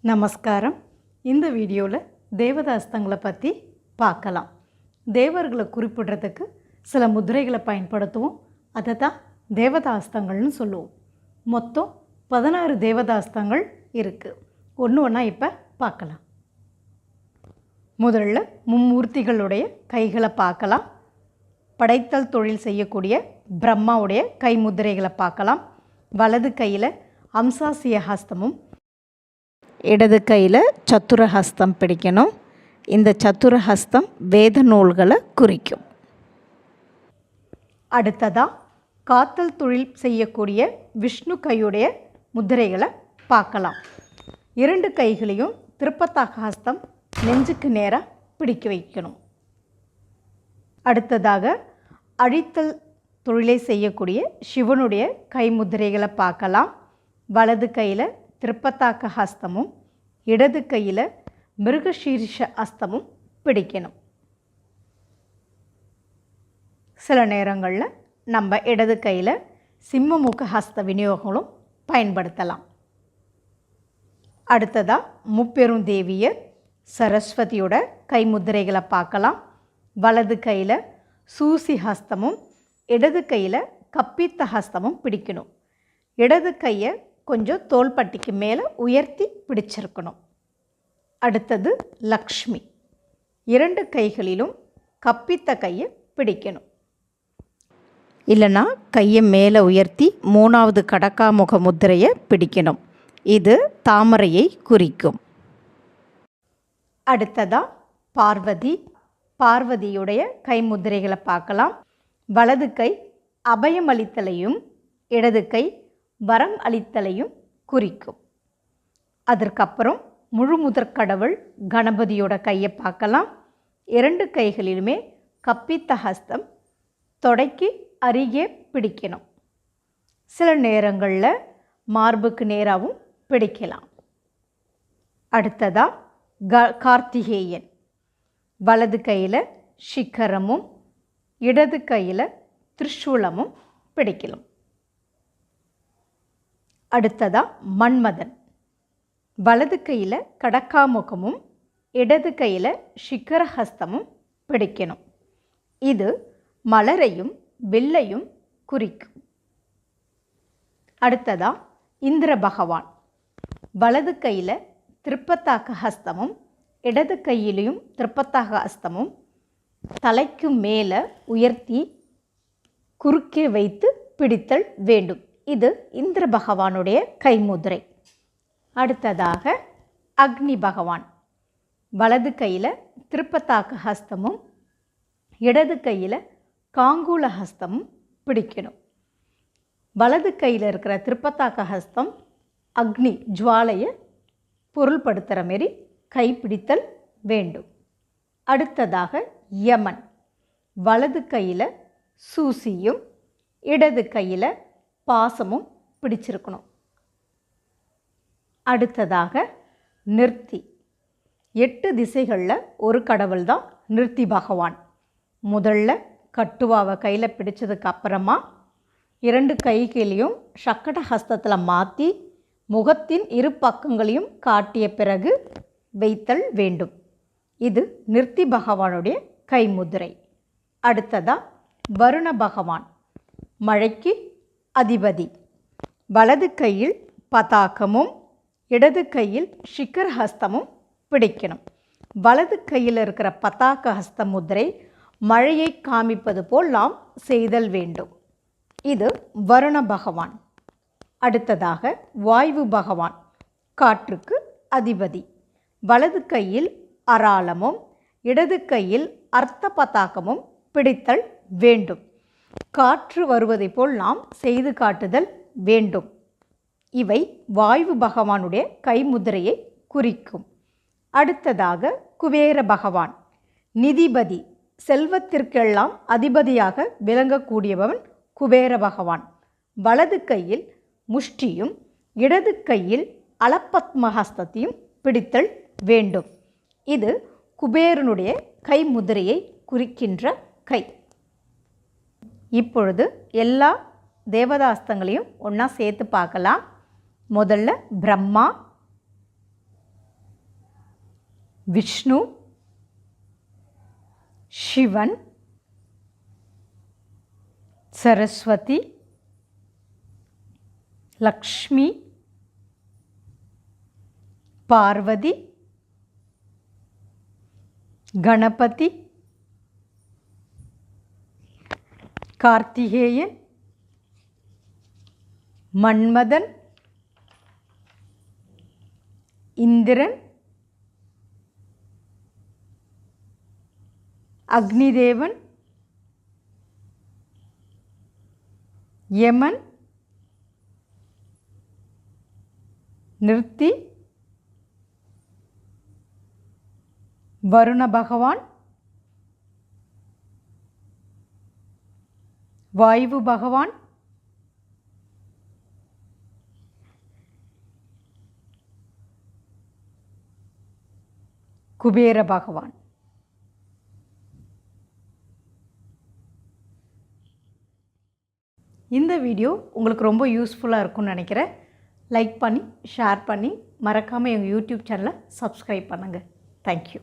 நமஸ்காரம். இந்த வீடியோவில் தேவதாஸ்தங்களை பற்றி பார்க்கலாம். தேவர்களை குறிப்பிடுறதுக்கு சில முத்திரைகளை பயன்படுத்துவோம். அதை தான் தேவதாஸ்தங்கள்னு சொல்லுவோம். மொத்தம் 16 தேவதாஸ்தங்கள் இருக்குது. ஒன்று ஒன்றா இப்போ பார்க்கலாம். முதல்ல மும்மூர்த்திகளுடைய கைகளை பார்க்கலாம். படைத்தல் தொழில் செய்யக்கூடிய பிரம்மாவுடைய கை முத்திரைகளை பார்க்கலாம். வலது கையில் அம்சாசிய ஹஸ்தமும் இடது கையில் சத்துரஹஸ்தம் பிடிக்கணும். இந்த சத்துரஹஸ்தம் வேத நூல்களை குறிக்கும். அடுத்ததாக காத்தல் தொழில் செய்யக்கூடிய விஷ்ணு கையுடைய முத்திரைகளை பார்க்கலாம். 2 கைகளையும் திருப்பத்தாக ஹஸ்தம் நெஞ்சுக்கு நேராக பிடிக்க வைக்கணும். அடுத்ததாக அழித்தல் தொழிலை செய்யக்கூடிய சிவனுடைய கை முத்திரைகளை பார்க்கலாம். வலது கையில் திருப்பத்தாக்க ஹஸ்தமும் இடது கையில் மிருகசீர்ஷ ஹஸ்தமும் பிடிக்கணும். சில நேரங்களில் நம்ம இடது கையில் சிம்மமுக ஹஸ்த விநியோகங்களும் பயன்படுத்தலாம். அடுத்ததாக முப்பெரும் தேவியர் சரஸ்வதியோட கை முத்திரைகளை பார்க்கலாம். வலது கையில் சூசி ஹஸ்தமும் இடது கையில் கப்பித்த ஹஸ்தமும் பிடிக்கணும். இடது கையை கொஞ்சம் தோள்பட்டிக்கு மேலே உயர்த்தி பிடிச்சிருக்கணும். அடுத்தது லக்ஷ்மி. 2 கைகளிலும் கப்பித்த கையை பிடிக்கணும். இல்லைனா கையை மேலே உயர்த்தி 3வது கடக்காமுக முத்திரையை பிடிக்கணும். இது தாமரையை குறிக்கும். அடுத்ததாக பார்வதி. பார்வதியுடைய கை முத்திரைகளை பார்க்கலாம். வலது கை அபயமளித்தலையும் இடது கை வரம் அளித்தலையும் குறிக்கும். அதற்கப்புறம் முழுமுதற் கடவுள் கணபதியோட கையை பார்க்கலாம். 2 கைகளிலுமே கப்பித்த ஹஸ்தம் தொடைக்கு அருகே பிடிக்கணும். சில நேரங்களில் மார்புக்கு நேராகவும் பிடிக்கலாம். அடுத்ததாக கார்த்திகேயன். வலது கையில் சிக்கரமும் இடது கையில் திரிசூலமும் பிடிக்கலாம். அடுத்ததாக மன்மதன். வலது கையில் கடக்காமுகமும் இடது கையில் சிக்கரஹஸ்தமும் பிடிக்கணும். இது மலரையும் வில்லையும் குறிக்கும். அடுத்ததாக இந்திர பகவான். வலது கையில் திருப்பத்தாக ஹஸ்தமும் இடது கையிலையும் திருப்பத்தாக ஹஸ்தமும் தலைக்கு மேலே உயர்த்தி குறுக்கே வைத்து பிடித்தல் வேண்டும். இது இந்திர பகவானுடைய கைமுதிரை. அடுத்ததாக அக்னி பகவான். வலது கையில் திருப்பத்தாக்க ஹஸ்தமும் இடது கையில் காங்கூல ஹஸ்தமும் பிடிக்கணும். வலது கையில் இருக்கிற திருப்பத்தாக்க ஹஸ்தம் அக்னி ஜுவாலையை பொருள்படுத்துகிற மாரி கைப்பிடித்தல் வேண்டும். அடுத்ததாக யமன். வலது கையில் சூசியும் இடது கையில் பாசமும் பிடிச்சிருக்கணும். அடுத்ததாக நிறுத்தி. 8 திசைகளில் ஒரு கடவுள் தான் நிறுத்தி பகவான். முதல்ல கட்டுவாவை கையில் பிடிச்சதுக்கு அப்புறமா 2 கைகளையும் சக்கட ஹஸ்தத்தில் மாற்றி முகத்தின் 2 பக்கங்களையும் காட்டிய பிறகு வைத்தல் வேண்டும். இது நிறுத்தி பகவானுடைய கைமுதிரை. அடுத்ததாக வருண பகவான். மழைக்கு அதிபதி. வலது கையில் பதாகமும் இடது கையில் சிக்கர ஹஸ்தமும் பிடிக்கணும். வலது கையில் இருக்கிற பதாக ஹஸ்த முத்திரை மழையை காமிப்பது போல் நாம் செய்தல் வேண்டும். இது வருண பகவான். அடுத்ததாக வாயு பகவான். காற்றுக்கு அதிபதி. வலது கையில் அராளமும் இடது கையில் அர்த்த பதாகமும் பிடித்தல் வேண்டும். காற்று வருவதை போல் நாம் செய்து காட்டுதல் வேண்டும். இவை வாயு பகவானுடைய கைமுதிரையை குறிக்கும். அடுத்ததாக குபேர பகவான். நிதிபதி. செல்வத்திற்கெல்லாம் அதிபதியாக விளங்கக்கூடியவன் குபேர பகவான். வலது கையில் முஷ்டியும் இடது கையில் அலப்பத்மஹஸ்தத்தையும் பிடித்தல் வேண்டும். இது குபேரனுடைய கைமுதிரையை குறிக்கின்ற கை. இப்பொழுது எல்லா தேவதாஸ்தங்களையும் ஒன்றா சேர்த்து பார்க்கலாம். முதல்ல பிரம்மா, விஷ்ணு, சிவன், சரஸ்வதி, லக்ஷ்மி, பார்வதி, கணபதி, கார்த்திகேயன், மன்மதன், இந்திரன், அக்னிதேவன், யமன், நிருத்தி, வருண பகவான், வாயு பகவான், குபேர பகவான். இந்த வீடியோ உங்களுக்கு ரொம்ப யூஸ்ஃபுல்லாக இருக்கும்னு நினைக்கிறேன். லைக் பண்ணி ஷேர் பண்ணி மறக்காமல் எங்கள் யூடியூப் சேனலை சப்ஸ்கிரைப் பண்ணுங்கள். தேங்க்யூ.